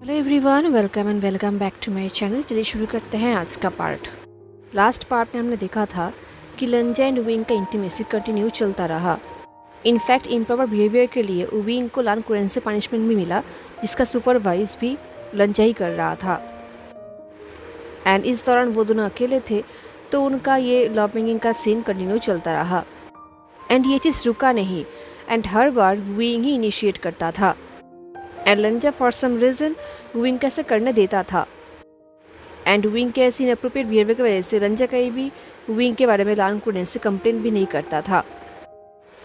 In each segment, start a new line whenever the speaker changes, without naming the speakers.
Hello everyone, welcome back to my channel. चलिए शुरू करते हैं आज का पार्ट। लास्ट पार्ट में हमने देखा था कि लंजा एंड विंग का इंटीमेसी कंटिन्यू चलता रहा। इनफैक्ट इम्प्रॉपर बिहेवियर के लिए विंग को लान कुरेन से पनिशमेंट भी मिला, जिसका सुपरवाइज भी लंजा ही कर रहा था। एंड इस दौरान वो दोनों अकेले थे, तो उनका ये लव मेकिंग का सीन कंटिन्यू चलता रहा। एंड ये चीज़ रुका नहीं, एंड हर बार विंग ही इनिशिएट करता था। And Lanza for some reason Wing को ऐसा करने देता था। एंड विंग के ऐसी इनअप्रोप्रिएट बिहेवियर की वजह से लंजा कहीं भी विंग के बारे में लान कुरेन से कंप्लेन भी नहीं करता था।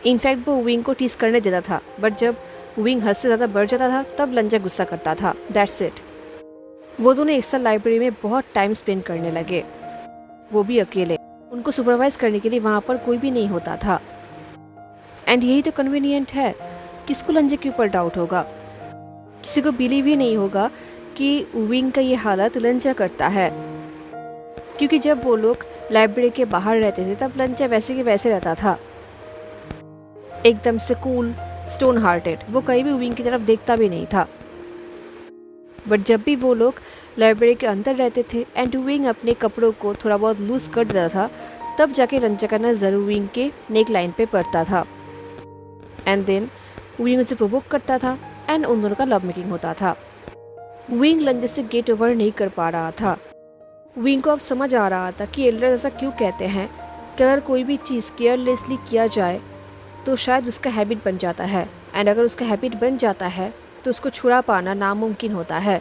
इनफैक्ट वो विंग को टीस करने देता था, बट जब विंग हद से ज़्यादा बढ़ जाता था तब लंजा गुस्सा करता था। That's it. वो दोनों एक साथ लाइब्रेरी में बहुत टाइम स्पेंड करने लगे, वो भी अकेले। उनको सुपरवाइज करने के लिए वहाँ पर कोई भी नहीं होता था। एंड यही तो कन्वीनियंट है, किसको लंजा के ऊपर डाउट होगा? किसी को बिलीव ही नहीं होगा कि विंग का ये हालत लंजा करता है, क्योंकि जब वो लोग लाइब्रेरी के बाहर रहते थे तब लंजा वैसे के वैसे रहता था, एकदम से कूल, स्टोन हार्टेड। वो कहीं भी विंग की तरफ देखता भी नहीं था। बट जब भी वो लोग लाइब्रेरी के अंदर रहते थे एंड विंग अपने कपड़ों को थोड़ा बहुत लूज कर देता था, तब जाके लंजा का नजर विंग के नेक लाइन पे पड़ता था। एंड देन विंग उसे प्रोवोक करता था एंड उन दोनों का लव मेकिंग होता था। विंग लंजा से गेट ओवर नहीं कर पा रहा था। विंग को अब समझ आ रहा था कि एल्डर ऐसा क्यों कहते हैं कि अगर कोई भी चीज़ केयरलेसली किया जाए तो शायद उसका हैबिट बन जाता है, एंड अगर उसका हैबिट बन जाता है तो उसको छुड़ा पाना नामुमकिन होता है।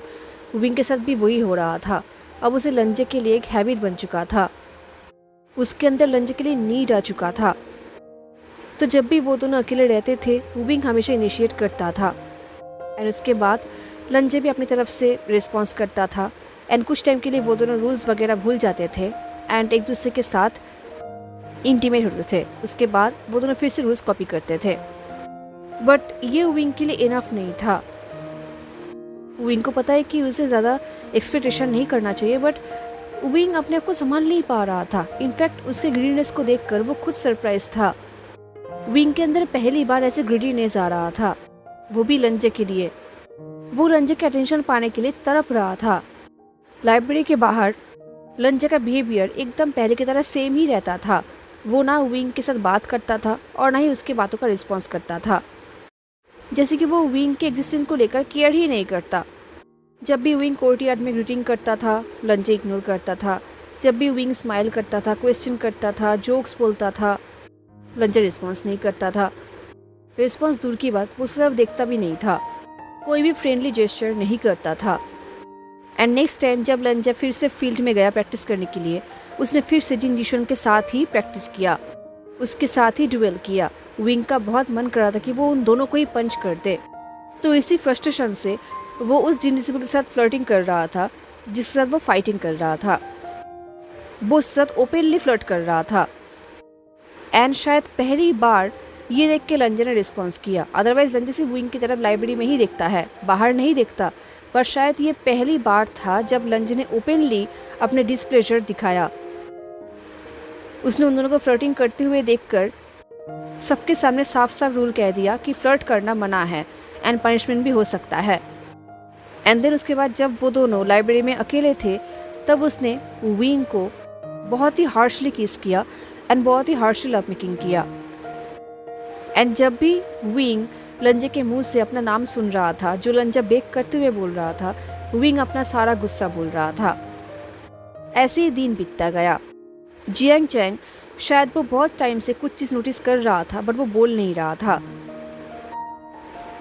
विंग के साथ भी वही हो रहा था। अब उसे लंजे के लिए एक हैबिट बन चुका था, उसके अंदर लंजे के लिए नीड आ चुका था। तो जब भी वो दोनों अकेले रहते थे विंग हमेशा इनिशिएट करता था, एंड उसके बाद लंजे भी अपनी तरफ से रिस्पॉन्स करता था। एंड कुछ टाइम के लिए वो दोनों रूल्स वगैरह भूल जाते थे एंड एक दूसरे के साथ इंटीमेट होते थे। उसके बाद वो दोनों फिर से रूल्स कॉपी करते थे। बट ये विंग के लिए इनफ नहीं था। विंग को पता है कि उसे ज़्यादा एक्सपेक्टेशन नहीं करना चाहिए, बट विंग अपने आप को संभाल नहीं पा रहा था। इनफैक्ट उसके ग्रीडीनेस को देखकर वो खुद सरप्राइज था। विंग के अंदर पहली बार ऐसे ग्रीडीनेस आ रहा था, वो भी लंजे के लिए। वो लंजे के अटेंशन पाने के लिए तड़प रहा था। लाइब्रेरी के बाहर लंजे का बिहेवियर एकदम पहले की तरह सेम ही रहता था। वो ना विंग के साथ बात करता था और ना ही उसकी बातों का रिस्पॉन्स करता था, जैसे कि वो विंग के एग्जिस्टेंस को लेकर केयर ही नहीं करता। जब भी विंग कोर्टयार्ड में ग्रीटिंग करता था लंजे इग्नोर करता था। जब भी विंग स्माइल करता था, क्वेश्चन करता था, जोक्स बोलता था, लंजे रिस्पॉन्स नहीं करता था। रिस्पॉन्स दूर की बात, वो उसकी तरफ देखता भी नहीं था, कोई भी फ्रेंडली जेस्चर नहीं करता था। एंड नेक्स्ट टाइम जब लंजा फिर से फील्ड में गया प्रैक्टिस करने के लिए, उसने फिर से जिन जिशुन के साथ ही प्रैक्टिस किया, उसके साथ ही डुएल किया। विंग का बहुत मन कर रहा था कि वो उन दोनों को ही पंच कर दे। तो इसी फ्रस्ट्रेशन से वो उस जिन जिशुन के साथ फ्लर्टिंग कर रहा था जिसके साथ वो फाइटिंग कर रहा था। वो उसके साथ ओपनली फ्लर्ट कर रहा था। एंड शायद पहली बार ये देख के लंजा ने रिस्पॉन्स किया। अदरवाइज लंजा सिर्फ विंग की तरफ लाइब्रेरी में ही देखता है, बाहर नहीं देखता। पर शायद ये पहली बार था जब लंजा ने ओपनली अपने डिस्प्लेजर दिखाया। उसने उन दोनों को फ्लर्टिंग करते हुए देखकर सबके सामने साफ साफ रूल कह दिया कि फ्लर्ट करना मना है एंड पनिशमेंट भी हो सकता है। एंड देन उसके बाद जब वो दोनों लाइब्रेरी में अकेले थे तब उसने विंग को बहुत ही हार्शली किस किया एंड बहुत ही हार्शली लव मेकिंग किया। एंड जब भी विंग लंजे के मुंह से अपना नाम सुन रहा था, जो लंजा बेक करते हुए बोल रहा था, विंग अपना सारा गुस्सा बोल रहा था। ऐसे ही दिन बीतता गया। जियांग चैंग शायद वो बहुत टाइम से कुछ चीज़ नोटिस कर रहा था, बट वो बोल नहीं रहा था।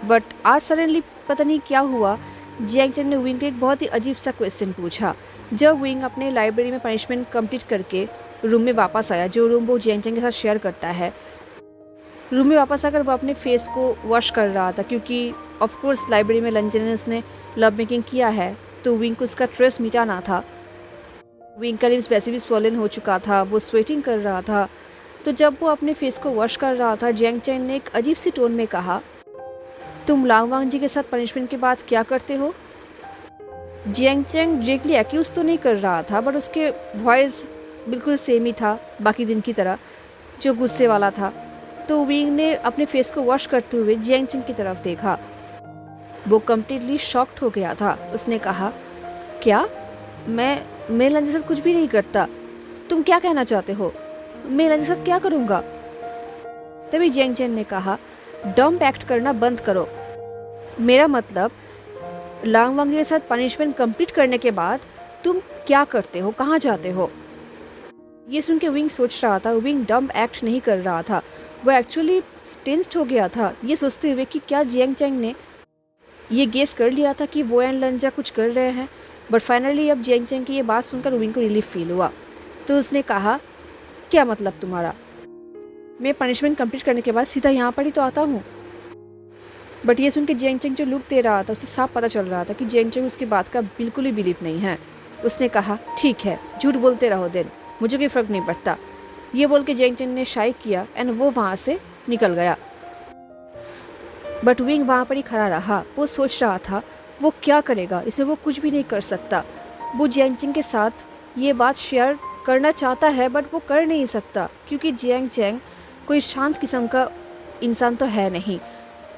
बट आज सडनली पता नहीं क्या हुआ, जियांग चैंग ने विंग को एक बहुत ही अजीब सा क्वेश्चन पूछा। जब विंग अपने लाइब्रेरी में पनिशमेंट कंप्लीट करके रूम में वापस आया, जो रूम वो जियांग चैंग के साथ शेयर करता है, रूम में वापस आकर वो अपने फेस को वॉश कर रहा था, क्योंकि ऑफ कोर्स लाइब्रेरी में लंजा ने उसने लव मेकिंग किया है तो विंग को उसका स्ट्रेस मिटाना था। विंग का लिप्स वैसे भी स्वॉलन हो चुका था, वो स्वेटिंग कर रहा था। तो जब वो अपने फेस को वॉश कर रहा था, जियांग चैंग ने एक अजीब सी टोन में कहा, तुम लांग वांग जी के साथ पनिशमेंट के बाद क्या करते हो? जियांग चैंग डायरेक्टली एक्यूज तो नहीं कर रहा था, बट उसके वॉइस बिल्कुल सेम ही था बाकी दिन की तरह, जो गुस्से वाला था। तो विंग ने अपने फेस को वॉश करते हुए जियांग चैंग की तरफ देखा वो कम्प्लीटली शॉक्ड हो गया था। उसने कहा, क्या? मैं लंजे के साथ कुछ भी नहीं करता। तुम क्या कहना चाहते हो? मैं लंजे के साथ क्या करूँगा? तभी जियांग चैन ने कहा, डम्प एक्ट करना बंद करो। मेरा मतलब, लांग वांग के साथ पनिशमेंट कंप्लीट करने के बाद तुम क्या करते हो, कहाँ जाते हो? ये सुन के विंग सोच रहा था। विंग डम्प एक्ट नहीं कर रहा था, वो एक्चुअली टेंस्ड हो गया था, ये सोचते हुए कि क्या जियांग चैंग ने ये गेस कर लिया था कि वो एंड लंजा कुछ कर रहे हैं। बट फाइनली अब जियांग चैंग की ये बात सुनकर विंग को रिलीफ फील हुआ। तो उसने कहा, क्या मतलब तुम्हारा? मैं पनिशमेंट कंप्लीट करने के बाद सीधा यहाँ पर ही तो आता हूँ। बट ये सुन के जियांग चैंग जो लुक दे रहा था, उसे साफ पता चल रहा था कि जियांग चैंग उसकी बात का बिल्कुल ही बिलीव नहीं है। उसने कहा, ठीक है, झूठ बोलते रहो देन, मुझे कोई फ़र्क नहीं पड़ता। ये बोल के जियांग चैंग ने शाई किया एंड वो वहाँ से निकल गया। बट विंग वहाँ पर ही खड़ा रहा। वो सोच रहा था वो क्या करेगा, इसमें वो कुछ भी नहीं कर सकता। वो जियांग चैंग के साथ ये बात शेयर करना चाहता है बट वो कर नहीं सकता, क्योंकि जियांग चैंग कोई शांत किस्म का इंसान तो है नहीं।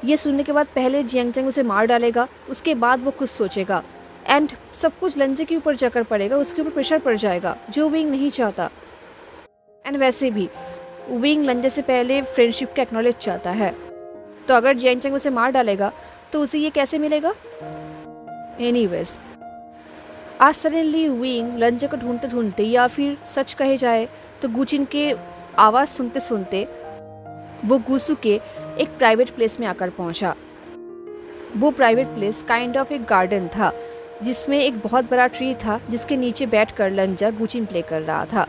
ये सुनने के बाद पहले जियांग चैंग उसे मार डालेगा, उसके बाद वो कुछ सोचेगा एंड सब कुछ लंजे के ऊपर जाकर पड़ेगा, उसके ऊपर प्रेशर पड़ जाएगा, जो विंग नहीं चाहता। एंड वैसे भी विंग लंजे से पहले फ्रेंडशिप का एक्नॉलेज चाहता है, तो अगर जियांग चैंग उसे मार डालेगा तो उसे ये कैसे मिलेगा? एनीवेज, आज सडनली विंग लंजे को ढूंढते ढूंढते, या फिर सच कहे जाए तो गुचिन के आवाज़ सुनते सुनते वो गुसु के एक प्राइवेट प्लेस में आकर पहुंचा। वो प्राइवेट प्लेस काइंड ऑफ एक गार्डन था, जिसमें एक बहुत बड़ा ट्री था, जिसके नीचे बैठकर लंजा गुचिन प्ले कर रहा था।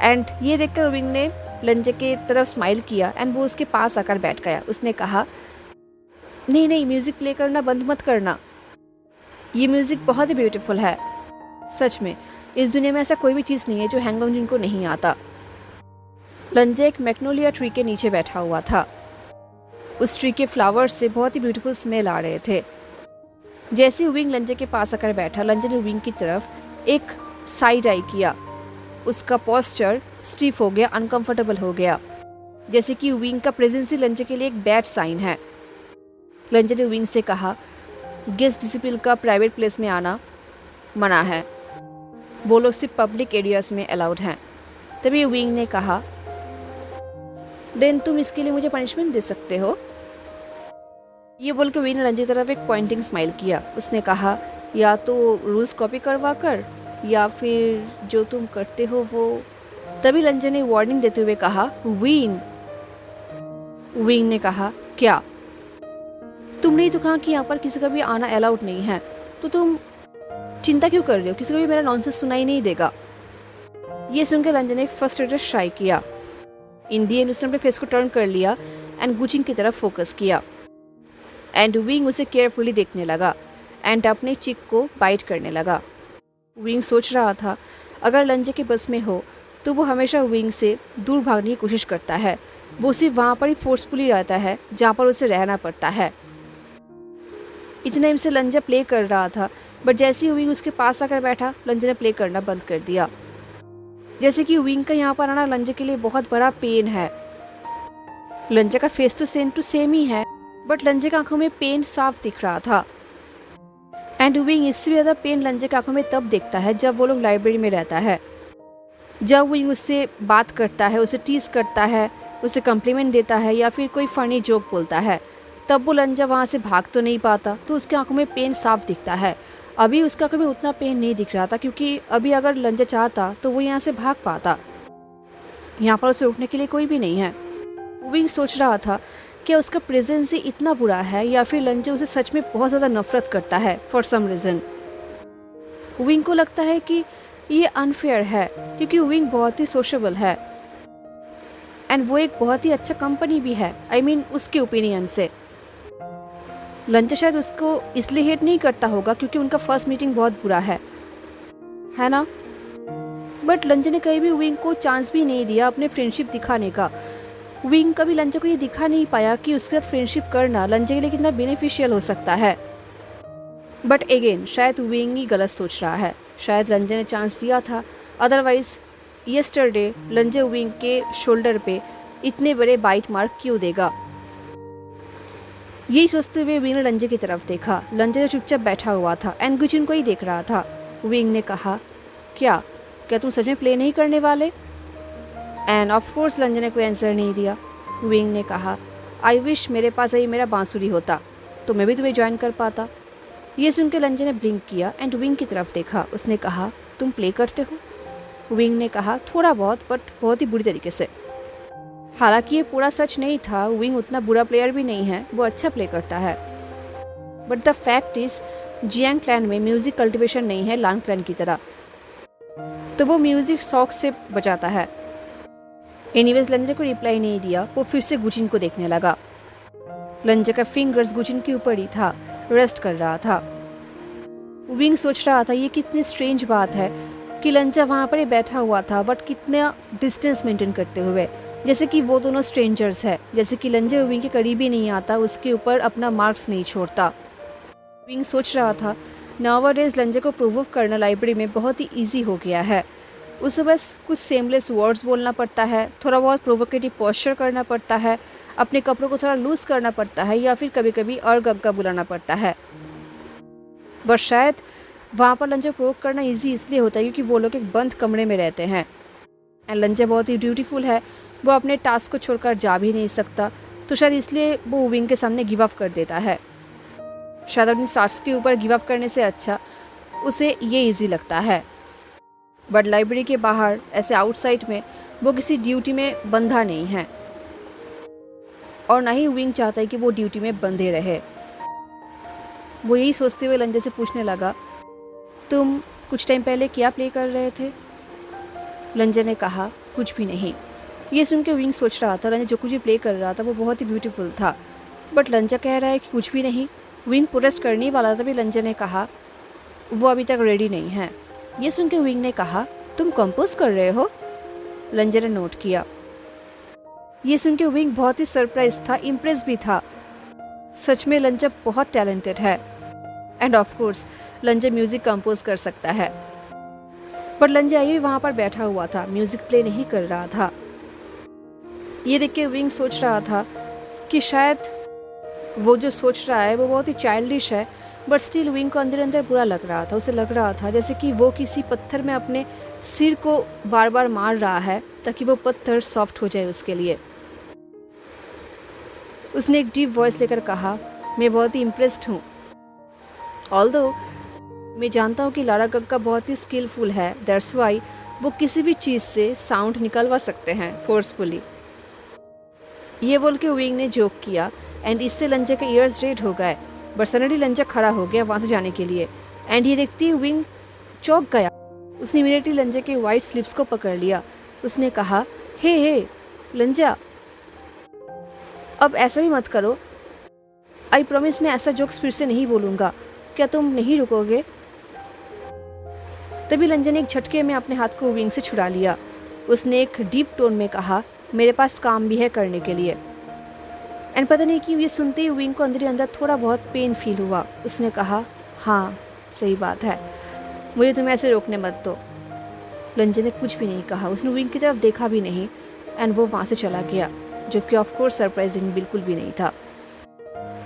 एंड ये देखकर विंग ने लंजे के तरफ स्माइल किया एंड वो उसके पास आकर बैठ गया। उसने कहा, नहीं नहीं, म्यूज़िक प्ले करना बंद मत करना, ये म्यूज़िक बहुत ही ब्यूटीफुल है। सच में इस दुनिया में ऐसा कोई भी चीज़ नहीं है जो हैंगओवर जिनको नहीं आता। लंजे एक मैग्नोलिया ट्री के नीचे बैठा हुआ था। उस ट्री के फ्लावर्स से बहुत ही ब्यूटीफुल स्मेल आ रहे थे। जैसे विंग लंजे के पास आकर बैठा, लंजे ने विंग की तरफ एक साइड आई किया। उसका पोस्चर स्टिफ हो गया, अनकंफर्टेबल हो गया, जैसे कि विंग का प्रेजेंस ही लंजे के लिए एक बैड साइन है। लंजे ने विंग से कहा, गेस्ट डिसिप्लिन का प्राइवेट प्लेस में आना मना है, वो लोग सिर्फ पब्लिक एरियाज में अलाउड हैं। तभी विंग ने कहा, देन तुम इसके लिए मुझे पनिशमेंट दे सकते हो। ये बोल के विंग ने लंजे की तरफ एक पॉइंटिंग स्माइल किया। उसने कहा, या तो रूल्स कॉपी करवा कर, या फिर जो तुम करते हो वो। तभी लंजे ने वार्निंग देते हुए कहा, विंग। विंग ने कहा, क्या? तुमने ही तो कहा कि यहाँ पर किसी का भी आना अलाउड नहीं है, तो तुम चिंता क्यों कर रहे हो? किसी को भी मेरा नॉनसेंस सुनाई नहीं देगा। ये सुनकर लंजे ने एक फ्रस्ट्रेटेड शाई किया। इन दी एंड उसने अपने फेस को टर्न कर लिया एंड गुचिन की तरफ फोकस किया। एंड विंग उसे केयरफुली देखने लगा एंड अपने चिक को बाइट करने लगा। विंग सोच रहा था, अगर लंजे के बस में हो तो वो हमेशा विंग से दूर भागने की कोशिश करता है। वो सिर्फ वहाँ पर ही फोर्सफुली रहता है जहाँ पर उसे रहना पड़ता है। इतने टाइम से लंजा प्ले कर रहा था, बट जैसे ही विंग उसके पास आकर बैठा, लंजे ने प्ले करना बंद कर दिया। जैसे कि विंग का यहाँ पर आना लंजे के लिए बहुत बड़ा पेन है। लंजे का फेस तो सेम टू सेम ही है, बट लंजे की आंखों में पेन साफ दिख रहा था। एंड विंग इससे भी ज़्यादा पेन लंजे की आंखों में तब दिखता है जब वो लोग लाइब्रेरी में रहता है। जब विंग उससे बात करता है, उसे टीज करता है, उसे कम्प्लीमेंट देता है या फिर कोई फ़नी जोक बोलता है, तब वो लंजा वहाँ से भाग तो नहीं पाता, तो उसकी आंखों में पेन साफ दिखता है। अभी उसकी आंखों में उतना पेन नहीं दिख रहा था, क्योंकि अभी अगर लंजा चाहता तो वो यहाँ से भाग पाता। यहाँ पर उसे रोकने के लिए कोई भी नहीं है। विंग सोच रहा था कि उसका प्रेजेंस ही इतना बुरा है, या फिर लंजा उसे सच में बहुत ज़्यादा नफरत करता है फॉर सम रीज़न। विंग को लगता है कि ये अनफेयर है, क्योंकि विंग बहुत ही सोशेबल है एंड वो एक बहुत ही अच्छा कंपनी भी है। आई मीन उसके ओपिनियन से लंजा शायद उसको इसलिए हेट नहीं करता होगा क्योंकि उनका फर्स्ट मीटिंग बहुत बुरा है ना। बट लंजा ने कहीं भी विंग को चांस भी नहीं दिया अपने फ्रेंडशिप दिखाने का। विंग कभी लंजा को ये दिखा नहीं पाया कि उसके साथ फ्रेंडशिप करना लंजा के लिए कितना बेनिफिशियल हो सकता है। बट अगेन शायद विंग ही गलत सोच रहा है। शायद लंजा ने चांस दिया था, अदरवाइज यस्टरडे लंजा विंग के शोल्डर पे इतने बड़े बाइट मार्क क्यों देगा। यही सोचते हुए विंग ने लंजे की तरफ देखा। लंजे जो चुपचाप बैठा हुआ था एंड गुजिन को ही देख रहा था। विंग ने कहा, क्या क्या तुम सच में प्ले नहीं करने वाले? एंड ऑफ कोर्स लंजे ने कोई आंसर नहीं दिया। विंग ने कहा, आई विश मेरे पास अभी मेरा बांसुरी होता तो मैं भी तुम्हें ज्वाइन कर पाता। ये सुन के लंजे ने ब्लिंक किया एंड विंग की तरफ देखा। उसने कहा, तुम प्ले करते हो? विंग ने कहा, थोड़ा बहुत, बट बहुत ही बुरी तरीके से। हालांकि ये पूरा सच नहीं था, विंग उतना बुरा प्लेयर भी नहीं है, वो अच्छा प्ले करता है। But the fact is Jiang clan में म्यूजिक कल्टिवेशन नहीं है लांग क्लैन की तरह, तो वो म्यूजिक शौक से बजाता है। एनीवेज लंजे को रिप्लाई नहीं दिया, वो फिर से गुजिन को देखने लगा। लंजे का फिंगर्स गुजिन के ऊपर ही था, रेस्ट कर रहा था। विंग सोच रहा था ये कितनी स्ट्रेंज बात है कि लंजा वहाँ पर ही बैठा हुआ था बट कितना डिस्टेंस मेंटेन करते हुए, जैसे कि वो दोनों स्ट्रेंजर्स है, जैसे कि लंजे विंग के करीब ही नहीं आता, उसके ऊपर अपना मार्क्स नहीं छोड़ता। विंग सोच रहा था नाउअडेज लंजे को प्रोवोक करना लाइब्रेरी में बहुत ही ईजी हो गया है। उसे बस कुछ सेमलेस वर्ड्स बोलना पड़ता है, थोड़ा बहुत प्रोवोकेटिव पोस्चर करना पड़ता है, अपने कपड़ों को थोड़ा लूज करना पड़ता है, या फिर कभी कभी और गग्गा बुलाना पड़ता है। बट शायद वहाँ पर लंजे प्रोवोक करना ईजी इसलिए होता है क्योंकि वो लोग एक बंद कमरे में रहते हैं एंड लंजे बहुत ही ड्यूटीफुल है, वो अपने टास्क को छोड़कर जा भी नहीं सकता, तो शायद इसलिए वो विंग के सामने गिव अप कर देता है। शायद अपनी टास्क के ऊपर गिव अप करने से अच्छा उसे ये इजी लगता है। बट लाइब्रेरी के बाहर ऐसे आउटसाइड में वो किसी ड्यूटी में बंधा नहीं है और ना ही विंग चाहता है कि वो ड्यूटी में बंधे रहे। वो यही सोचते हुए लंजे से पूछने लगा, तुम कुछ टाइम पहले क्या प्ले कर रहे थे? लंजे ने कहा, कुछ भी नहीं। ये सुन के विंग सोच रहा था लंजे जो कुछ भी प्ले कर रहा था वो बहुत ही ब्यूटीफुल था, बट लंजा कह रहा है कि कुछ भी नहीं। विंग प्रोटेस्ट करने वाला था, तभी लंजे ने कहा, वो अभी तक रेडी नहीं है। ये सुन के विंग ने कहा, तुम कंपोज कर रहे हो? लंजे ने नोट किया। ये सुन के विंग बहुत ही सरप्राइज था, इम्प्रेस भी था। सच में लंजा बहुत टैलेंटेड है end of course लंजा music compose कर सकता है। पर लंजा अभी वहाँ पर बैठा हुआ था, म्यूजिक प्ले नहीं कर रहा था। ये देख के विंग सोच रहा था कि शायद वो जो सोच रहा है वो बहुत ही चाइल्डिश है, बट स्टिल विंग को अंदर अंदर बुरा लग रहा था। उसे लग रहा था जैसे कि वो किसी पत्थर में अपने सिर को बार बार मार रहा है ताकि वो पत्थर सॉफ्ट हो जाए उसके लिए। उसने एक डीप वॉइस लेकर कहा, मैं बहुत ही इम्प्रेस्ड हूँ। ऑल्दो मैं जानता हूँ कि लारा गग्गा बहुत ही स्किलफुल है, दैट्स वाई वो किसी भी चीज़ से साउंड निकलवा सकते हैं फोर्सफुली। ये बोल के विंग ने जोक किया एंड इससे लंजा के ईयर्स रेड हो गए। बट सडनली लंजा खड़ा हो गया वहाँ से जाने के लिए एंड ये देखती हुई विंग चौंक गया। उसने इमीडिएटली लंजा के वाइट स्लिप्स को पकड़ लिया। उसने कहा, हे लंजा, अब ऐसा भी मत करो, आई प्रॉमिस मैं ऐसा जोक्स फिर से नहीं बोलूँगा, क्या तुम नहीं रुकोगे? तभी लंजा ने एक झटके में अपने हाथ को विंग से छुड़ा लिया। उसने एक डीप टोन में कहा, मेरे पास काम भी है करने के लिए। एंड पता नहीं क्यों ये सुनते ही विंग को अंदर ही अंदर थोड़ा बहुत पेन फील हुआ। उसने कहा, हाँ सही बात है, मुझे तुम्हें ऐसे रोकने मत दो। लंजे ने कुछ भी नहीं कहा, उसने विंग की तरफ देखा भी नहीं एंड वो वहाँ से चला गया, जबकि ऑफकोर्स सरप्राइजिंग बिल्कुल भी नहीं था।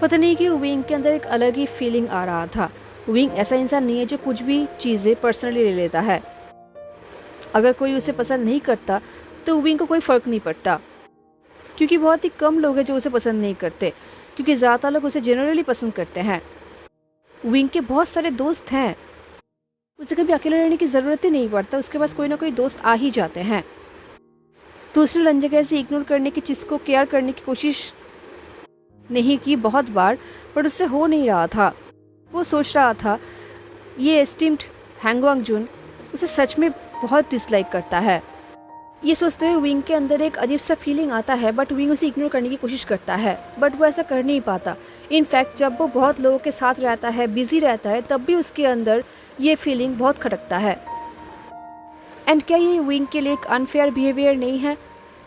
पता नहीं क्यों विंग के अंदर एक अलग ही फीलिंग आ रहा था। विंग ऐसा इंसान नहीं है जो कुछ भी चीज़ें पर्सनली ले लेता है। अगर कोई उसे पसंद नहीं करता तो विंग को कोई फ़र्क नहीं पड़ता, क्योंकि बहुत ही कम लोग हैं जो उसे पसंद नहीं करते, क्योंकि ज़्यादातर लोग उसे जनरली पसंद करते हैं। विंग के बहुत सारे दोस्त हैं, उसे कभी अकेले रहने की ज़रूरत ही नहीं पड़ता, उसके पास कोई ना कोई दोस्त आ ही जाते हैं। तो उसने लंजा के ऐसे इग्नोर करने की चीज़ को केयर करने की कोशिश नहीं की बहुत बार, बट उससे हो नहीं रहा था। वो सोच रहा था ये एस्टीम्ड हैंगवांग जुन उसे सच में बहुत डिसलाइक करता है। ये सोचते हुए विंग के अंदर एक अजीब सा फीलिंग आता है, बट विंग उसे इग्नोर करने की कोशिश करता है, बट वो ऐसा कर नहीं पाता। इनफैक्ट जब वो बहुत लोगों के साथ रहता है, बिजी रहता है, तब भी उसके अंदर ये फीलिंग बहुत खटकता है। एंड क्या ये विंग के लिए एक अनफेयर बिहेवियर नहीं है?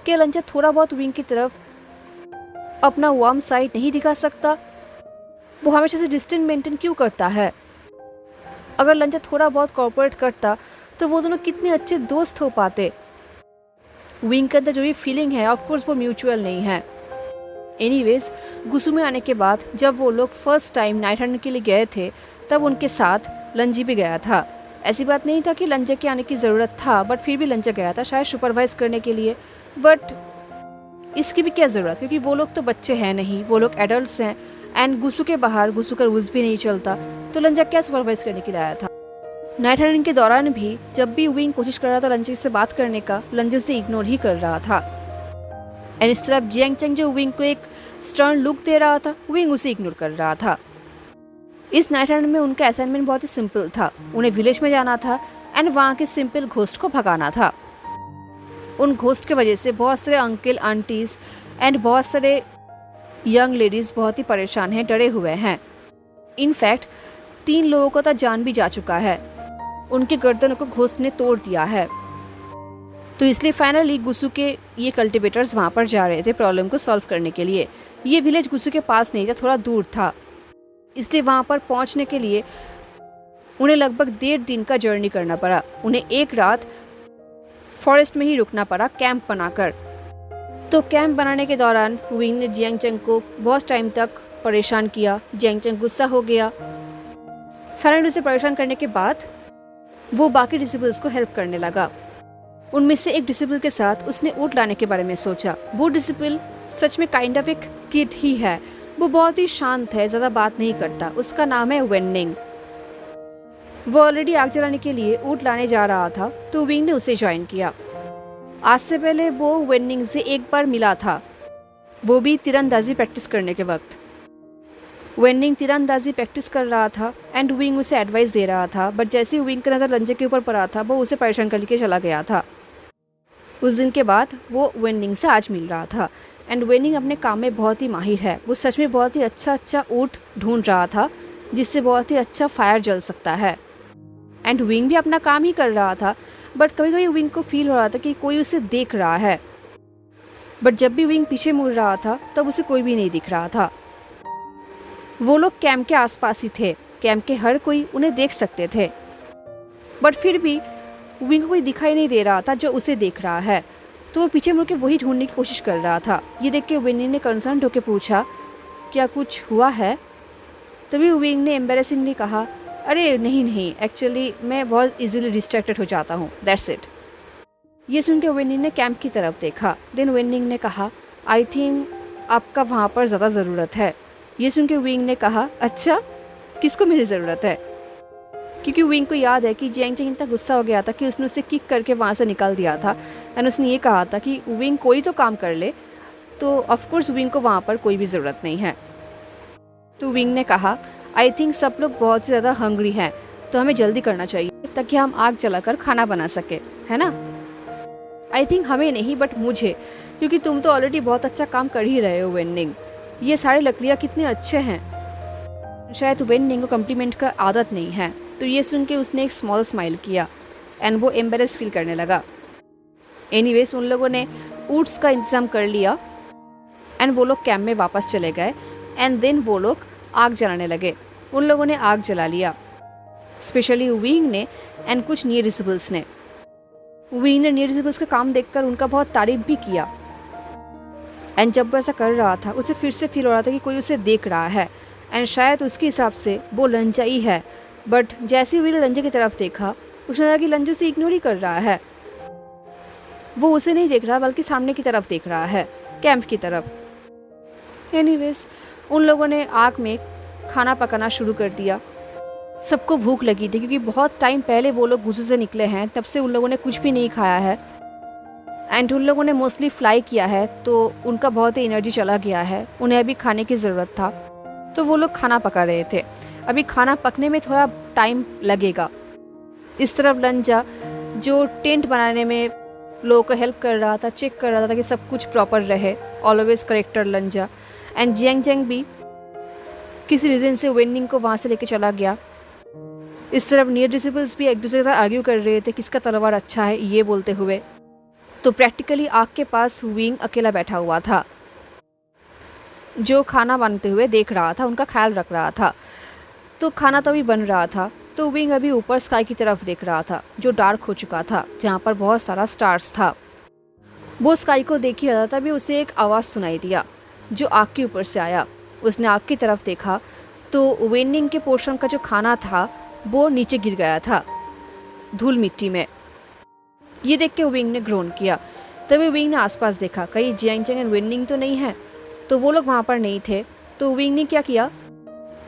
क्या लंजा थोड़ा बहुत विंग की तरफ अपना वार्म साइड नहीं दिखा सकता? वो हमेशा से डिस्टेंस मेंटेन क्यों करता है? अगर लंजा थोड़ा बहुत कोऑपरेट करता तो वो दोनों कितने अच्छे दोस्त हो पाते। विंग के अंदर जो भी फीलिंग है ऑफ कोर्स वो म्यूचुअल नहीं है। एनीवेज गुसू में आने के बाद जब वो लोग फर्स्ट टाइम नाइट रन के लिए गए थे तब उनके साथ लंजी भी गया था। ऐसी बात नहीं था कि लंजा के आने की ज़रूरत था, बट फिर भी लंजा गया था शायद सुपरवाइज करने के लिए। बट इसकी भी क्या ज़रूरत, क्योंकि वो लोग तो बच्चे हैं नहीं, वो लोग एडल्ट्स हैं एंड गुसू के बाहर गुसू का रूल्स भी नहीं चलता, तो लंजा क्या सुपरवाइज करने के लिए आया था। नाइट रनिंग के दौरान भी जब भी विंग कोशिश कर रहा था लंजा से बात करने का, लंजा उसे इग्नोर ही कर रहा था। एंड इस तरफ जियांग चंग जो विंग को एक स्टर्न लुक दे रहा था, विंग उसे इग्नोर कर रहा था। इस नाइट रन में उनका असाइनमेंट बहुत ही सिंपल था। उन्हें विलेज में जाना था एंड वहाँ के सिंपल घोस्ट को भगाना था। उन घोस्ट की वजह से बहुत सारे अंकल आंटीज एंड बहुत सारे यंग लेडीज़ बहुत ही परेशान हैं, डरे हुए हैं। इनफैक्ट 3 लोगों को तो जान भी जा चुका है। उनके गर्दनों को घोस्ट ने तोड़ दिया है। तो इसलिए फाइनली गुसू के ये कल्टिवेटर्स वहाँ पर जा रहे थे प्रॉब्लम को सॉल्व करने के लिए। ये विलेज गुसू के पास नहीं था, थोड़ा दूर था, इसलिए वहाँ पर पहुँचने के लिए उन्हें लगभग 1.5 दिन का जर्नी करना पड़ा। उन्हें एक रात फॉरेस्ट में ही रुकना पड़ा कैंप बनाकर। तो कैंप बनाने के दौरान विंग ने जियांग चंग को बहुत टाइम तक परेशान किया। जियांग चंग गुस्सा हो गया। फाइनली उसे परेशान करने के बाद वो बाकी डिसेबल्स को हेल्प करने लगा। उनमें से एक डिसेबल के साथ उसने ऊँट लाने के बारे में सोचा। वो डिसेबल सच में काइंड ऑफ एक किड ही है। वो बहुत ही शांत है, ज़्यादा बात नहीं करता। उसका नाम है वेननिंग। वो ऑलरेडी आग जलाने के लिए ऊँट लाने जा रहा था, तो विंग ने उसे ज्वाइन किया। आज से पहले वो वेननिंग से एक बार मिला था, वो भी तीरंदाजी प्रैक्टिस करने के वक्त। वेननिंग तीरंदाजी प्रैक्टिस कर रहा था एंड विंग उसे एडवाइस दे रहा था, बट जैसे ही विंग का नज़र लंजे के ऊपर पड़ा था, वो उसे परेशान करके चला गया था। उस दिन के बाद वो वेननिंग से आज मिल रहा था एंड वेननिंग अपने काम में बहुत ही माहिर है। वो सच में बहुत ही अच्छा ऊँट ढूंढ रहा था जिससे बहुत ही अच्छा फायर जल सकता है। एंड विंग भी अपना काम ही कर रहा था, बट कभी कभी विंग को फील हो रहा था कि कोई उसे देख रहा है। बट जब भी विंग पीछे मुड़ रहा था तब उसे कोई भी नहीं दिख रहा था। वो लोग कैंप के आसपास ही थे, कैंप के हर कोई उन्हें देख सकते थे, बट फिर भी विंग को कोई दिखाई नहीं दे रहा था जो उसे देख रहा है। तो वो पीछे मुड़ के वही ढूंढने की कोशिश कर रहा था। ये देख के विंग ने कंसर्न होकर पूछा, क्या कुछ हुआ है? तभी विंग ने एम्बेरेसिंगली कहा, अरे नहीं, एक्चुअली मैं बहुत इजीली डिस्ट्रैक्टेड हो जाता हूँ, दैट्स इट। ये सुन के वेनिंग ने कैंप की तरफ देखा। देन वेनिंग ने कहा, आई थिंक आपका वहाँ पर ज़्यादा ज़रूरत है। ये सुन के विंग ने कहा, अच्छा किसको मेरी ज़रूरत है? क्योंकि विंग को याद है कि जियांग चंग इतना गुस्सा हो गया था कि उसने उसे किक करके वहाँ से निकाल दिया था एंड उसने ये कहा था कि विंग कोई तो काम कर ले, तो ऑफकोर्स विंग को वहाँ पर कोई भी ज़रूरत नहीं है। तो विंग ने कहा, आई थिंक सब लोग बहुत ही ज़्यादा हंग्री हैं, तो हमें जल्दी करना चाहिए ताकि हम आग जलाकर खाना बना सके, है ना? आई थिंक हमें नहीं बट मुझे, क्योंकि तुम तो ऑलरेडी बहुत अच्छा काम कर ही रहे हो वेननिंग। ये सारी लकड़ियाँ कितने अच्छे हैं। शायद वेननिंग को कम्प्लीमेंट का आदत नहीं है। तो ये सुन के उसने एक स्मॉल स्माइल किया एंड वो एम्बेरेस फील करने लगा। एनीवेज उन लोगों ने ऊट्स का इंतज़ाम कर लिया एंड वो लोग कैंप में वापस चले गए एंड देन वो लोग आग जलाने लगे। उन लोगों ने आग जला लिया, स्पेशली विंग ने एंड कुछ नियर डिसेबल्स ने। विंग ने नियर डिसेबल्स का काम देखकर उनका बहुत तारीफ भी किया एंड जब वो ऐसा कर रहा था उसे फिर से फील हो रहा था कि कोई उसे देख रहा है एंड शायद उसके हिसाब से वो लंजा ही है। बट जैसे ही विंग लंजे की तरफ देखा, उसने लगा कि लंजू से इग्नोर ही कर रहा है। वो उसे नहीं देख रहा बल्कि सामने की तरफ देख रहा है, कैंप की तरफ। एनीवेज उन लोगों ने आग में खाना पकाना शुरू कर दिया। सबको भूख लगी थी क्योंकि बहुत टाइम पहले वो लोग गुजू से निकले हैं, तब से उन लोगों ने कुछ भी नहीं खाया है एंड उन लोगों ने मोस्टली फ्लाई किया है, तो उनका बहुत ही एनर्जी चला गया है। उन्हें अभी खाने की ज़रूरत था, तो वो लोग खाना पका रहे थे। अभी खाना पकने में थोड़ा टाइम लगेगा। इस तरफ लंजा जो टेंट बनाने में लोगों को हेल्प कर रहा था, चेक कर रहा था कि सब कुछ प्रॉपर रहे, ऑलवेज करेक्टर लंजा। एंड जियांग चंग भी किसी रीज़न से वेननिंग को वहाँ से लेके चला गया। इस तरफ नियर डिसेबल्स भी एक दूसरे के साथ आर्ग्यू कर रहे थे किसका तलवार अच्छा है, ये बोलते हुए। तो प्रैक्टिकली आग के पास विंग अकेला बैठा हुआ था, जो खाना बनते हुए देख रहा था, उनका ख्याल रख रहा था। तो खाना तो अभी बन रहा था, तो विंग अभी ऊपर स्काई की तरफ देख रहा था जो डार्क हो चुका था, जहाँ पर बहुत सारा स्टार्स था। वो स्काई को देख ही रहा था, तभी उसे एक आवाज़ सुनाई दिया। जो आग के ऊपर से आया। उसने आग की तरफ देखा तो वेनिंग के पोर्शन का जो खाना था वो नीचे गिर गया था धूल मिट्टी में। ये देख के विंग ने ग्रोन किया। तभी विंग ने आसपास देखा, कहीं जियांग चैंग एंड वेनिंग तो नहीं है, तो वो लोग वहाँ पर नहीं थे। तो विंग ने क्या किया,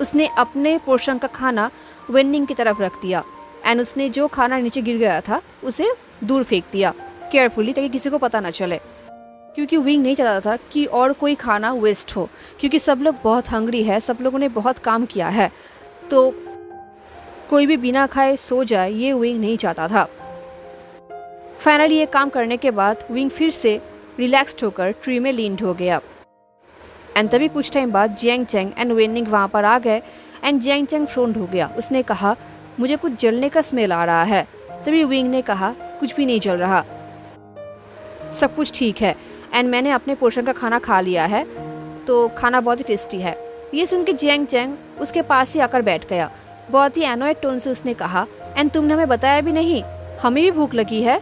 उसने अपने पोर्शन का खाना वेनिंग की तरफ रख दिया एंड उसने जो खाना नीचे गिर गया था उसे दूर फेंक दिया केयरफुली, ताकि किसी को पता ना चले, क्योंकि विंग नहीं चाहता था कि और कोई खाना वेस्ट हो, क्योंकि सब लोग बहुत हंग्री है, सब लोगों ने बहुत काम किया है, तो कोई भी बिना खाए सो जाए ये विंग नहीं चाहता था। फाइनली ये काम करने के बाद विंग फिर से रिलैक्स्ड होकर ट्री में लीन्ड हो गया। एंड तभी कुछ टाइम बाद जियांग चैंग एंड वेनिंग वहाँ पर आ गए एंड जियांग चैंग फ्रोन्ड हो गया। उसने कहा मुझे कुछ जलने का स्मेल आ रहा है। तभी विंग ने कहा कुछ भी नहीं जल रहा, सब कुछ ठीक है एंड मैंने अपने पोर्शन का खाना खा लिया है, तो खाना बहुत ही टेस्टी है। ये सुन के जियांग चैंग उसके पास ही आकर बैठ गया। बहुत ही एनोयड टोन से उसने कहा एंड तुमने हमें बताया भी नहीं, हमें भी भूख लगी है।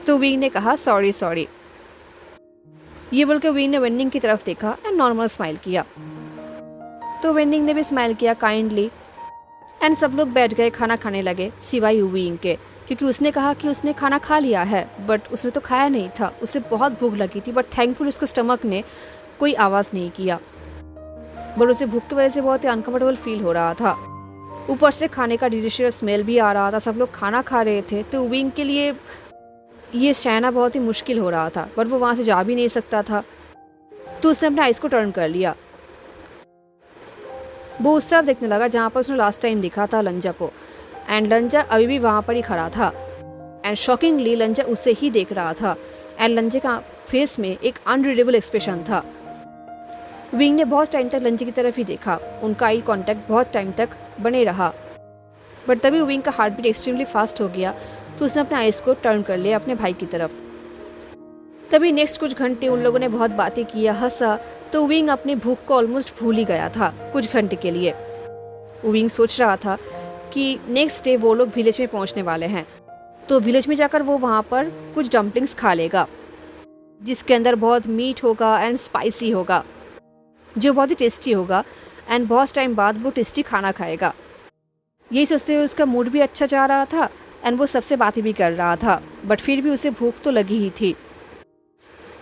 तो विंग ने कहा सॉरी सॉरी। ये बोलकर विंग ने वेनिंग की तरफ देखा एंड नॉर्मल स्माइल किया। तो वेनिंग ने भी स्माइल किया काइंडली एंड सब लोग बैठ गए, खाना खाने लगे सिवाय विंग के, क्योंकि उसने कहा कि उसने खाना खा लिया है, बट उसने तो खाया नहीं था, उसे बहुत भूख लगी थी, बट थैंकफुल उसके स्टमक ने कोई आवाज़ नहीं किया, बट उसे भूख की वजह से बहुत ही अनकम्फर्टेबल फील हो रहा था। ऊपर से खाने का डिलीशियस स्मेल भी आ रहा था, सब लोग खाना खा रहे थे, तो विंग के लिए ये सहना बहुत ही मुश्किल हो रहा था, बट वो वहाँ से जा भी नहीं सकता था, तो उसने अपने आइज़ को टर्न कर लिया। वो उस तरफ देखने लगा जहाँ पर उसने लास्ट टाइम देखा था लंजा को, एंड लंजा अभी भी वहाँ पर ही खड़ा था एंड शॉकिंगली लंजा उसे ही देख रहा था एंड लंजे का फेस में एक अनरीडेबल एक्सप्रेशन था। विंग ने बहुत टाइम तक लंजे की तरफ ही देखा, उनका आई कांटेक्ट बहुत टाइम तक बने रहा, बट तभी विंग का हार्ट बीट एक्सट्रीमली फास्ट हो गया, तो उसने अपने आइज़ को टर्न कर लिया अपने भाई की तरफ। तभी नेक्स्ट कुछ घंटे उन लोगों ने बहुत बातें किया, हंसा, तो विंग अपनी भूख को ऑलमोस्ट भूल ही गया था कुछ घंटे के लिए। विंग सोच रहा था कि नेक्स्ट डे वो लोग विलेज में पहुंचने वाले हैं, तो विलेज में जाकर वो वहाँ पर कुछ डम्पलिंग्स खा लेगा जिसके अंदर बहुत मीट होगा एंड स्पाइसी होगा, जो बहुत ही टेस्टी होगा एंड बहुत टाइम बाद वो टेस्टी खाना खाएगा। यही सोचते हुए उसका मूड भी अच्छा जा रहा था एंड वो सबसे बातें भी कर रहा था, बट फिर भी उसे भूख तो लगी ही थी।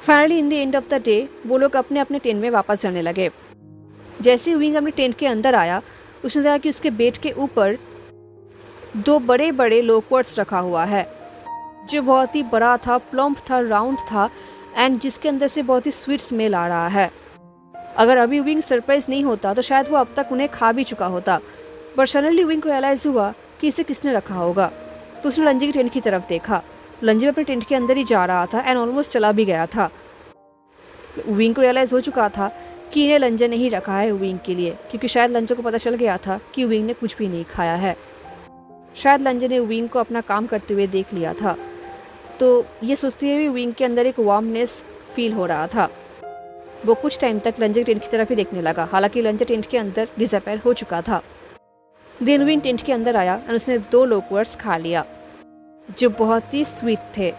Finally in the end of the day वो लोग अपने अपने टेंट में वापस जाने लगे। जैसे ही विंग अपने टेंट के अंदर आया, उसने देखा कि उसके बेड के ऊपर 2 बड़े बड़े लोकवर्ड्स रखा हुआ है, जो बहुत ही बड़ा था, प्लम्प था, राउंड था एंड जिसके अंदर से बहुत ही स्वीट स्मेल आ रहा है। अगर अभी विंग सरप्राइज नहीं होता तो शायद वो अब तक उन्हें खा भी चुका होता, बट सडनली विंग को रियलाइज हुआ कि इसे किसने रखा होगा, तो उसने लंजे की टेंट की तरफ देखा। लंजे अपने टेंट के अंदर ही जा रहा था एंड ऑलमोस्ट चला भी गया था। विंग को रियलाइज हो चुका था कि इन्हें लंजे ने ही रखा है विंग के लिए, क्योंकि शायद लंजे को पता चल गया था कि विंग ने कुछ भी नहीं खाया है। शायद लंजे ने विंग को अपना काम करते हुए देख लिया था, तो ये सोचते हुए विंग के अंदर एक वार्मनेस फील हो रहा था। वो कुछ टाइम तक लंजे टेंट की तरफ ही देखने लगा, हालांकि लंजे टेंट के अंदर डिसअपेयर हो चुका था। देन विंग टेंट के अंदर आया और उसने 2 लोकवर्ड्स खा लिया जो बहुत ही स्वीट थे।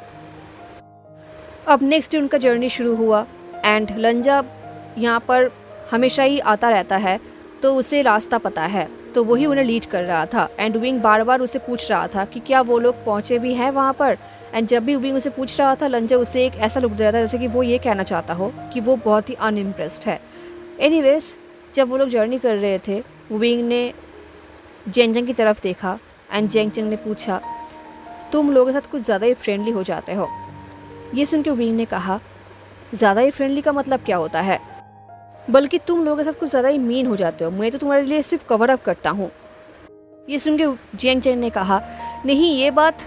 अब नेक्स्ट डे उनका जर्नी शुरू हुआ एंड लंजा यहाँ पर हमेशा ही आता रहता है, तो उसे रास्ता पता है, तो वही उन्हें लीड कर रहा था एंड विंग बार बार उसे पूछ रहा था कि क्या वो लोग पहुँचे भी हैं वहाँ पर। एंड जब भी विंग उसे पूछ रहा था, लंजा उसे एक ऐसा लुक दे रहा था जैसे कि वो ये कहना चाहता हो कि वो बहुत ही अनइम्प्रेस्ड है। एनीवेज, जब वो लोग जर्नी कर रहे थे, विंग ने जेंजंग की तरफ देखा एंड जेंजंग ने पूछा तुम लोगों के साथ कुछ ज़्यादा ही फ्रेंडली हो जाते हो। ये सुन के विंग ने कहा ज़्यादा ही फ्रेंडली का मतलब क्या होता है, बल्कि तुम लोगों के साथ कुछ ज़्यादा ही मीन हो जाते हो, मैं तो तुम्हारे लिए सिर्फ कवर अप करता हूँ। ये सुन के जियांग चैंग ने कहा नहीं ये बात।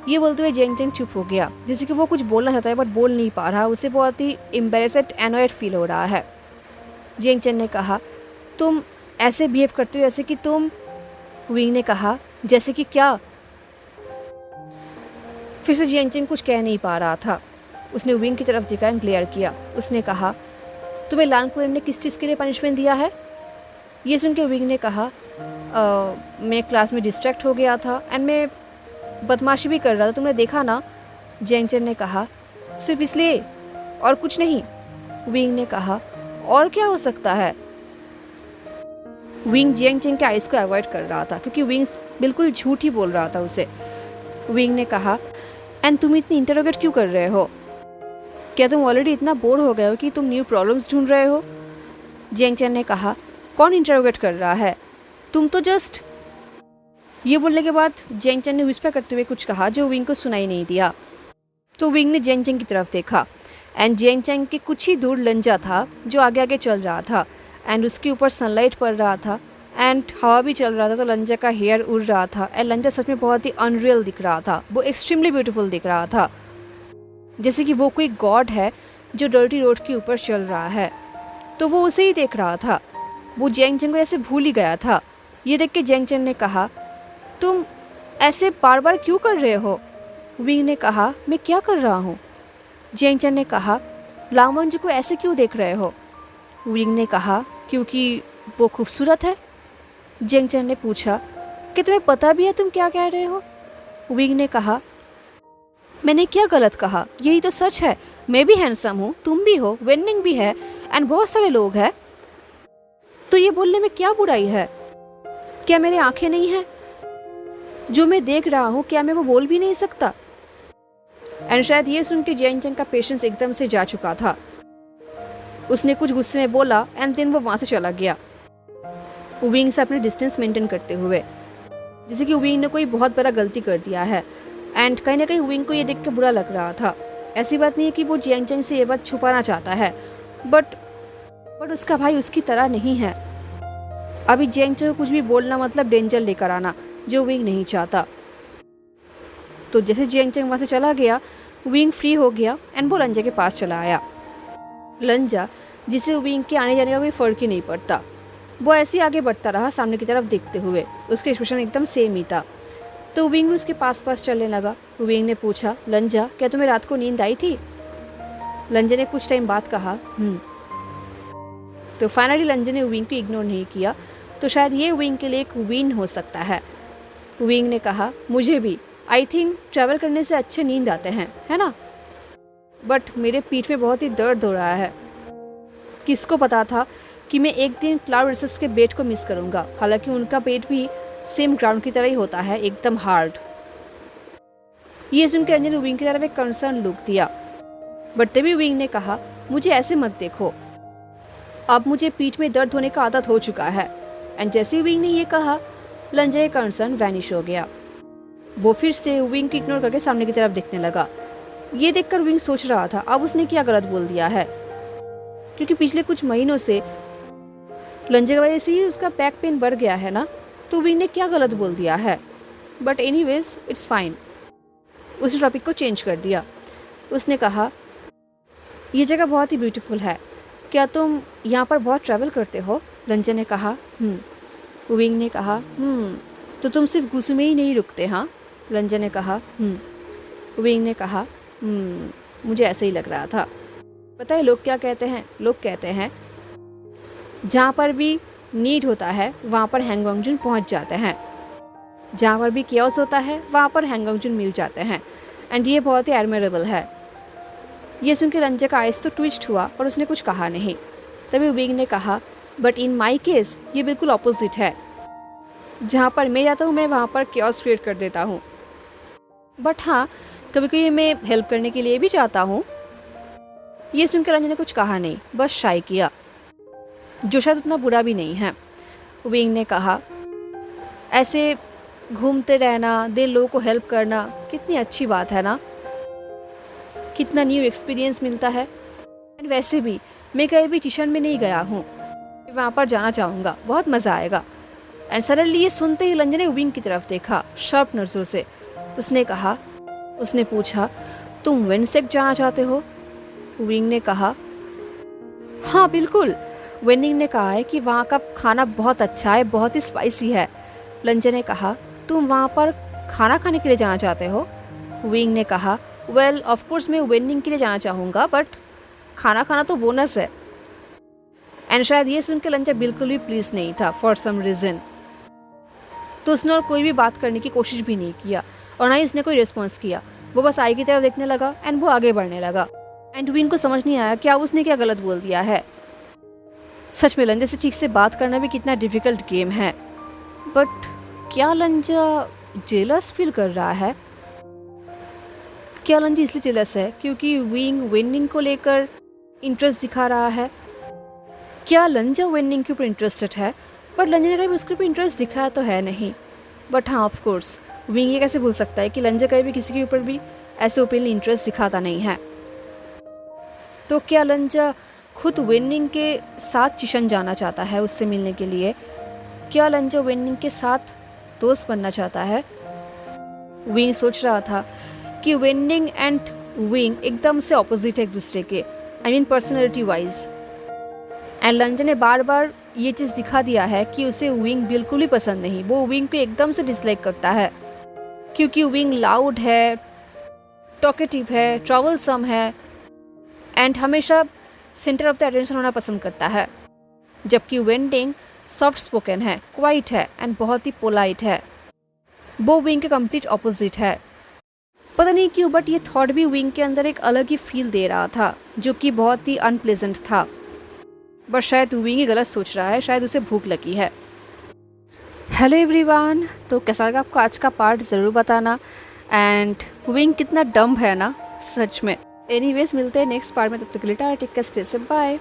ये बोलते हुए जियांग चैंग चुप हो गया, जैसे कि वो कुछ बोलना चाहता है बट बोल नहीं पा रहा, उसे बहुत ही एम्बैरेस्ड एनॉयड फील हो रहा है। जियांग चैंग ने कहा तुम ऐसे बिहेव करते हो जैसे कि तुम। विंग ने कहा जैसे कि क्या। फिर से जियांग चैंग कुछ कह नहीं पा रहा था। उसने विंग की तरफ देखा एंड ग्लेयर किया। उसने कहा तुम्हें लांगकुरेन ने किस चीज़ के लिए पनिशमेंट दिया है। ये सुन के विंग ने कहा मैं क्लास में डिस्ट्रैक्ट हो गया था एंड मैं बदमाशी भी कर रहा था, तुमने देखा ना। जियांग चैंग ने कहा सिर्फ इसलिए और कुछ नहीं। विंग ने कहा, और क्या हो सकता है? विंग जियांग चेंग के आइस को अवॉइड कर रहा था क्योंकि विंग बिल्कुल झूठ ही बोल रहा था उसे। विंग ने कहा, एंड तुम इतनी इंटरोगेट क्यों कर रहे हो? क्या तुम ऑलरेडी इतना बोर हो गए हो कि तुम न्यू प्रॉब्लम्स ढूंढ रहे हो? जियांग चेंग ने कहा, कौन इंटरोगेट कर रहा है? तुम तो जस्ट। ये बोलने के बाद जियांग चेंग ने विस्पर करते हुए कुछ कहा जो विंग को सुनाई नहीं दिया। तो विंग ने जियांग चेंग की तरफ देखा एंड जियांग चेंग के कुछ ही दूर लंजा था जो आगे आगे चल रहा था एंड उसके ऊपर सनलाइट पड़ रहा था एंड हवा भी चल रहा था, तो लंजा का हेयर उड़ रहा था एंड लंजा सच में बहुत ही अनरियल दिख रहा था। वो एक्सट्रीमली ब्यूटीफुल दिख रहा था, जैसे कि वो कोई गॉड है जो डर्टी रोड के ऊपर चल रहा है। तो वो उसे ही देख रहा था। वो जियांग चेंग को ऐसे भूल ही गया था। ये देख के जियांग चेंग ने कहा, तुम ऐसे बार बार क्यों कर रहे हो? विंग ने कहा, मैं क्या कर रहा हूँ? जियांग चेंग ने कहा, लाओमंजू को ऐसे क्यों देख रहे हो? विंग ने कहा, क्योंकि वो खूबसूरत है। जियांग चेंग ने पूछा, कि तुम्हें पता भी है तुम क्या कह रहे हो? विंग ने कहा, मैंने क्या गलत कहा? यही तो सच है। मैं भी हैंडसम हूँ, तुम भी हो, वेनिंग भी है एंड बहुत सारे लोग हैं। तो ये बोलने में क्या बुराई है? क्या मेरी आंखें नहीं हैं? जो मैं देख रहा हूँ क्या मैं वो बोल भी नहीं सकता? एंड शायद ये सुन के जियांग चेंग का पेशेंस एकदम से जा चुका था। उसने कुछ गुस्से में बोला एंड देन वो वहाँ से चला गया, विंग से अपने डिस्टेंस मेंटेन करते हुए, जैसे कि विंग ने कोई बहुत बड़ा गलती कर दिया है। एंड कहीं ना कहीं विंग को ये देख के बुरा लग रहा था। ऐसी बात नहीं है कि वो जियांग चेंग से ये बात छुपाना चाहता है, बट उसका भाई उसकी तरह नहीं है। अभी जियांग चेंग को कुछ भी बोलना मतलब डेंजर लेकर आना, जो विंग नहीं चाहता। तो जैसे जियांग चेंग वहाँ से चला गया, विंग फ्री हो गया एंड वो लंजा के पास चला आया। लंजा, जिसे विंग के आने जाने का कोई फर्क ही नहीं पड़ता, वो ऐसे ही आगे बढ़ता रहा सामने की तरफ देखते हुए। उसका एक्सप्रेशन एकदम सेम ही था। तो विंग भी उसके पास पास चलने लगा। विंग ने पूछा, लंजा, क्या तुम्हें रात को नींद आई थी? लंजा ने कुछ टाइम बाद कहा, तो फाइनली लंजा ने विंग को इग्नोर नहीं किया। तो शायद ये विंग के लिए एक विन हो सकता है। विंग ने कहा, मुझे भी। आई थिंक ट्रैवल करने से अच्छे नींद आते हैं, है ना? बट मेरे पीठ में बहुत ही दर्द हो रहा है। किसको पता था कि मैं एक दिन क्लाउड रेसेस के बेट को मिस करूंगा। हालांकि उनका बेट भी सेम ग्राउंड की तरह ही होता है, एकदम हार्ड। ये सुनकर अंजन ने विंग की तरफ एक कंसर्न लुक दिया, बट तभी विंग ने कहा, मुझे ऐसे मत देखो, अब मुझे पीठ में दर्द होने का आदत हो चुका है। एंड जैसे ही विंग ने ये कहा, लंजा का कंसर्न वैनिश हो गया। वो फिर से विंग को इग्नोर करके सामने की तरफ देखने लगा। ये देखकर विंग सोच रहा था, अब उसने क्या गलत बोल दिया है, क्योंकि पिछले कुछ महीनों से लंजे की वजह से ही उसका बैक पेन बढ़ गया है ना। तो विंग ने क्या गलत बोल दिया है? But anyways it's fine. उसने टॉपिक को चेंज कर दिया। उसने कहा, ये जगह बहुत ही ब्यूटीफुल है, क्या तुम यहाँ पर बहुत ट्रैवल करते हो? लंजे ने कहा, विंग ने कहा, तो तुम सिर्फ गुस्से में ही नहीं रुकते? हाँ। लंजे ने कहा, विंग ने कहा, मुझे ऐसे ही लग रहा था। पता है लोग क्या कहते हैं? लोग कहते हैं जहाँ पर भी नीड होता है वहाँ पर हैंगोंगजुन पहुँच जाते हैं, जहाँ पर भी कियोस होता है वहाँ पर हैंगोंगजुन मिल जाते हैं। एंड ये बहुत ही एडमायरेबल है। ये सुनकर लंजा का आइस तो ट्विस्ट हुआ, पर उसने कुछ कहा नहीं। तभी विंग ने कहा, बट इन माई केस ये बिल्कुल ऑपोजिट है। जहाँ पर मैं जाता हूँ मैं वहाँ पर कियोस क्रिएट कर देता हूँ। बट हाँ, कभी कभी मैं हेल्प करने के लिए भी चाहता हूँ। ये सुनकर लंजा ने कुछ कहा नहीं, बस शाय किया, जो शायद उतना बुरा भी नहीं है। विंग ने कहा, ऐसे घूमते रहना, दिल लोगों को हेल्प करना कितनी अच्छी बात है ना, कितना न्यू एक्सपीरियंस मिलता है। एंड वैसे भी मैं कहीं भी किचन में नहीं गया हूँ, वहाँ पर जाना चाहूँगा, बहुत मज़ा आएगा। एंड सडनली ये सुनते ही लंजा ने विंग की तरफ देखा शार्प नज़रों से। उसने पूछा, तुम वेनसेक जाना चाहते हो? विंग ने कहा, हाँ बिल्कुल। वेनिंग ने कहा है कि वहाँ का खाना बहुत अच्छा है, बहुत ही स्पाइसी है। लंजा ने कहा, तुम वहाँ पर खाना खाने के लिए जाना चाहते हो? विंग ने कहा, वेल ऑफ कोर्स मैं वेनिंग के लिए जाना चाहूँगा, बट खाना खाना तो बोनस है। एंड शायद ये सुन के लंजा बिल्कुल भी प्लीज नहीं था फॉर सम रीज़न। तो उसने और कोई भी बात करने की कोशिश भी नहीं किया और ना ही उसने कोई रिस्पॉन्स किया। वो बस आई की तरफ देखने लगा एंड वो आगे बढ़ने लगा। एंड विंग को समझ नहीं आया कि अब उसने क्या गलत बोल दिया है। सच में लंजा से ठीक से बात करना भी कितना डिफ़िकल्ट गेम है। बट क्या लंजा जेलस फील कर रहा है? क्या लंजा इसलिए जेलस है क्योंकि विंग विनिंग को लेकर इंटरेस्ट दिखा रहा है? क्या लंजा विनिंग के ऊपर इंटरेस्टेड है? बट लंजा ने कभी उसके ऊपर इंटरेस्ट दिखाया तो है नहीं। बट हाँ, ऑफ कोर्स विंग ये कैसे भूल सकता है कि लंजा कभी भी किसी के ऊपर भी ऐसे ओपनली इंटरेस्ट दिखाता नहीं है। तो क्या लंजा खुद विनिंग के साथ चिशन जाना चाहता है उससे मिलने के लिए? क्या लंजा विनिंग के साथ दोस्त बनना चाहता है? विंग सोच रहा था कि विनिंग एंड विंग एकदम से ऑपोजिट है एक दूसरे के, I mean personality wise. And लंजा ने बार बार ये चीज़ दिखा दिया है कि उसे विंग बिल्कुल ही पसंद नहीं, वो विंग को एकदम से डिसलाइक करता है क्योंकि विंग लाउड है, टॉकेटिव है, ट्रबलसम है एंड हमेशा सेंटर ऑफ द अटेंशन होना पसंद करता है, जबकि विनिंग सॉफ्ट स्पोकन है, क्वाइट है एंड बहुत ही पोलाइट है। वो विंग के कंप्लीट ऑपोजिट है। पता नहीं क्यों बट ये थॉट भी विंग के अंदर एक अलग ही फील दे रहा था जो कि बहुत ही अनप्लेजेंट था। बट शायद विंग ही गलत सोच रहा है, शायद उसे भूख लगी है। हेलो एवरीवन, तो कैसा लगा आपको आज का पार्ट ज़रूर बताना। एंड विंग कितना डम्ब है ना सच में। एनीवेज मिलते हैं नेक्स्ट पार्ट में, तब तक के लिए tata, take care, stay safe, bye.